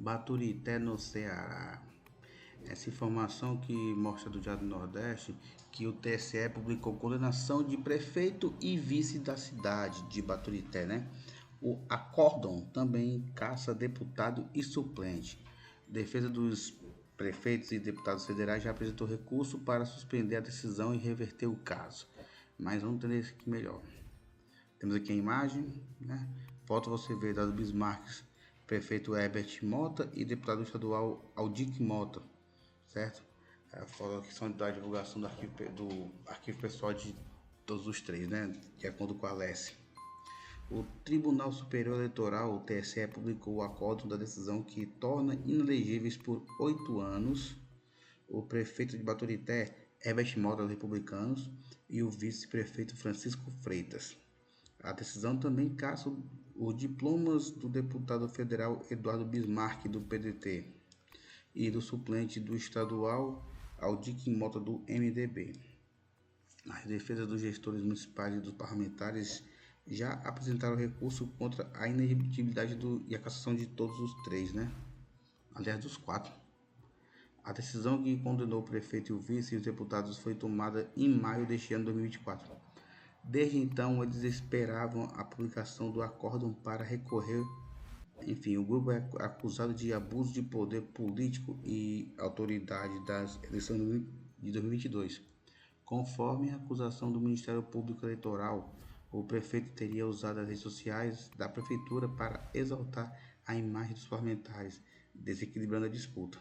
Baturité, no Ceará. Essa informação que mostra do Diário do Nordeste que o TSE publicou condenação de prefeito e vice da cidade de Baturité, né? O acórdão também caça deputado e suplente. Defesa dos prefeitos e deputados federais já apresentou recurso para suspender a decisão e reverter o caso. Mas vamos entender isso aqui melhor. Temos aqui a imagem, né? Falta você ver Dado Bismarck, prefeito Herbert Mota e deputado estadual Aldic Mota, certo? A foto que são da divulgação do arquivo pessoal de todos os três, né? De acordo com a Alessi. O Tribunal Superior Eleitoral, o TSE, publicou o acórdão da decisão que torna inelegíveis por 8 anos o prefeito de Baturité, Herbert Mota, dos Republicanos, e o vice-prefeito Francisco Freitas. A decisão também caça os diplomas do deputado federal Eduardo Bismarck, do PDT, e do suplente do estadual Aldic Mota, do MDB. As defesas dos gestores municipais e dos parlamentares já apresentaram recurso contra a inelegibilidade e a cassação de todos os três, né? Aliás, dos 4. A decisão que condenou o prefeito e o vice e os deputados foi tomada em maio deste ano de 2024. Desde então, eles esperavam a publicação do acórdão para recorrer. Enfim, o grupo é acusado de abuso de poder político e autoridade das eleições de 2022. Conforme a acusação do Ministério Público Eleitoral, o prefeito teria usado as redes sociais da prefeitura para exaltar a imagem dos parlamentares, desequilibrando a disputa.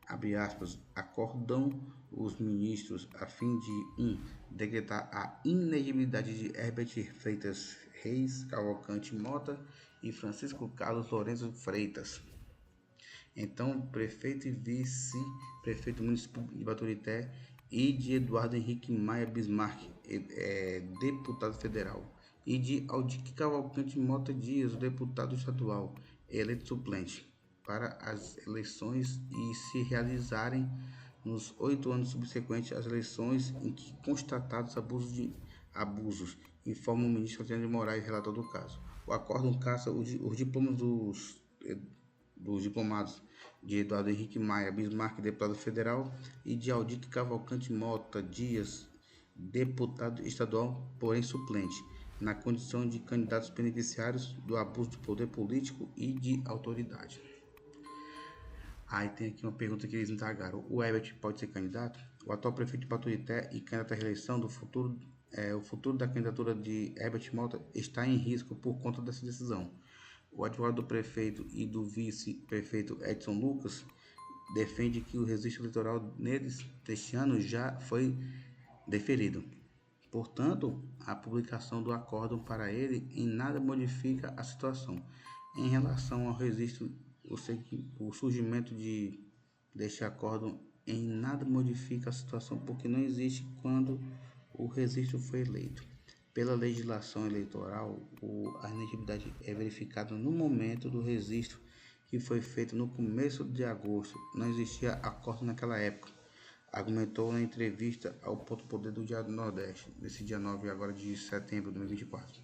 Abre aspas, acordam os ministros a fim de decretar a inegibilidade de Herbert Freitas Reis, Cavalcante Mota e Francisco Carlos Lourenço Freitas. Então, prefeito e vice-prefeito municipal de Baturité e de Eduardo Henrique Maia Bismarck, deputado federal, e de Aldic Cavalcante Mota Dias, deputado estadual, eleito suplente, para as eleições e se realizarem nos 8 anos subsequentes às eleições em que constatados abusos, informa o ministro Alexandre de Moraes, relator do caso. O acórdão caça os diplomas dos diplomados de Eduardo Henrique Maia Bismarck, deputado federal, e de Aldic Cavalcante Mota Dias, deputado estadual, porém suplente, na condição de candidatos beneficiários do abuso de poder político e de autoridade. Aí tem aqui uma pergunta que eles indagaram. O Herbert pode ser candidato? O atual prefeito de Baturité e candidato à reeleição o futuro da candidatura de Herbert Mota está em risco por conta dessa decisão. O advogado do prefeito e do vice-prefeito Edson Lucas defende que o registro eleitoral neles deste ano já foi deferido. Portanto, a publicação do acórdão para ele em nada modifica a situação. Em relação ao registro, o surgimento deste acórdão em nada modifica a situação porque não existe quando o registro foi eleito. Pela legislação eleitoral, a inelegibilidade é verificada no momento do registro, que foi feito no começo de agosto. Não existia acórdão naquela época, argumentou na entrevista ao Ponto Poder do Diário do Nordeste, nesse dia 9 agora de setembro de 2024.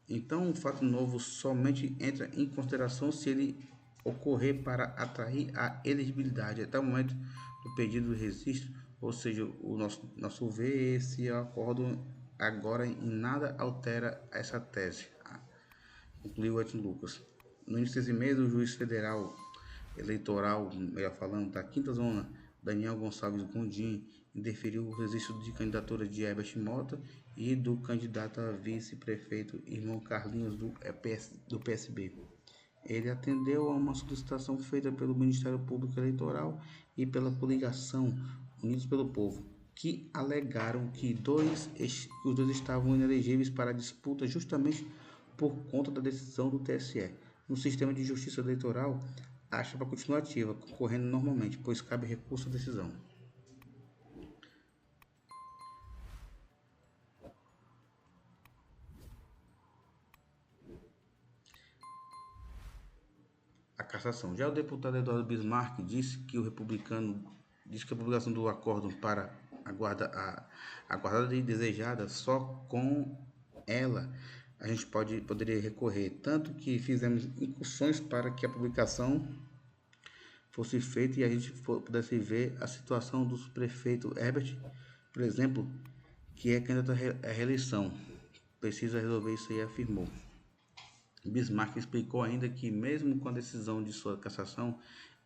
Então, o fato novo somente entra em consideração se ele ocorrer para atrair a elegibilidade até o momento do pedido do registro, ou seja, o nosso ver, esse acórdão agora em nada altera essa tese, concluiu Edson Lucas. No início desse mês, o juiz federal eleitoral, melhor falando, da 5ª Zona, Daniel Gonçalves Gondim, indeferiu o registro de candidatura de Herbert Mota e do candidato a vice-prefeito irmão Carlinhos do PSB. Ele atendeu a uma solicitação feita pelo Ministério Público Eleitoral e pela coligação Unidos pelo Povo, que alegaram que os dois estavam inelegíveis para a disputa justamente por conta da decisão do TSE. No sistema de justiça eleitoral, a chapa continua ativa, concorrendo normalmente, pois cabe recurso à decisão. A cassação. Já o deputado Eduardo Bismarck disse que a publicação do acórdão para a guardada e desejada só com ela a gente poderia recorrer, tanto que fizemos incursões para que a publicação fosse feita e a gente pudesse ver a situação do prefeito Herbert, por exemplo, que é candidato à reeleição. Precisa resolver isso aí, afirmou. Bismarck explicou ainda que, mesmo com a decisão de sua cassação,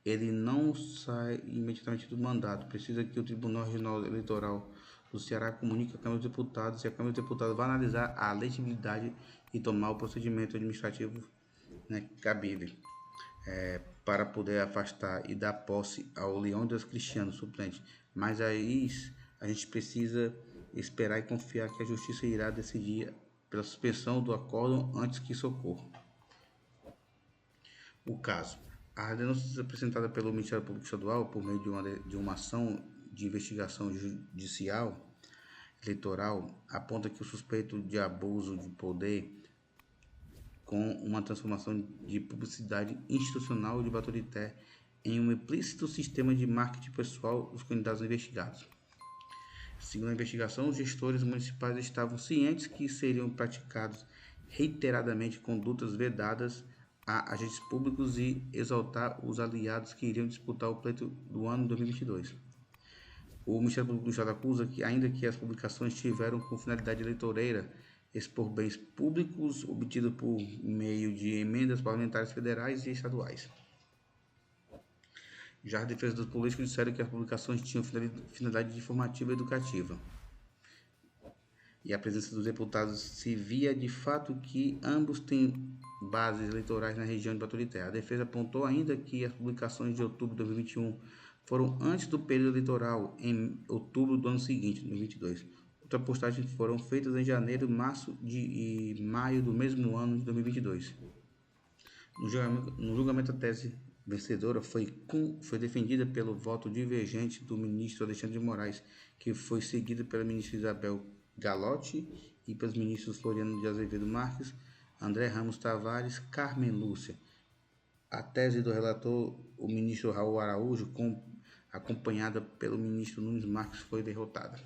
ele não sai imediatamente do mandato. Precisa que o Tribunal Regional Eleitoral do Ceará comunique à Câmara dos Deputados e a Câmara dos Deputados vai analisar a legitimidade e tomar o procedimento administrativo, né, cabível, para poder afastar e dar posse ao Leônidas Cristiano, suplente. Mas aí a gente precisa esperar e confiar que a Justiça irá decidir pela suspensão do acórdão antes que isso ocorra. O caso. A denúncia apresentada pelo Ministério Público Estadual por meio de uma ação de investigação judicial eleitoral aponta que o suspeito de abuso de poder com uma transformação de publicidade institucional de Baturité em um implícito sistema de marketing pessoal dos candidatos investigados. Segundo a investigação, os gestores municipais estavam cientes que seriam praticados reiteradamente condutas vedadas a agentes públicos e exaltar os aliados que iriam disputar o pleito do ano 2022. O Ministério Público do Estado acusa que, ainda que as publicações tiveram com finalidade eleitoreira expor bens públicos obtidos por meio de emendas parlamentares federais e estaduais. Já a defesa dos políticos disseram que as publicações tinham finalidade informativa e educativa. E a presença dos deputados se via de fato que ambos têm bases eleitorais na região de Baturité. A defesa apontou ainda que as publicações de outubro de 2021 foram antes do período eleitoral, em outubro do ano seguinte, 2022. Outras postagens foram feitas em janeiro, março e maio do mesmo ano de 2022. No julgamento, a tese vencedora foi defendida pelo voto divergente do ministro Alexandre de Moraes, que foi seguido pela ministra Isabel Galotti e pelos ministros Floriano de Azevedo Marques, André Ramos Tavares, Carmen Lúcia. A tese do relator, o ministro Raul Araújo, acompanhada pelo ministro Nunes Marques, foi derrotada.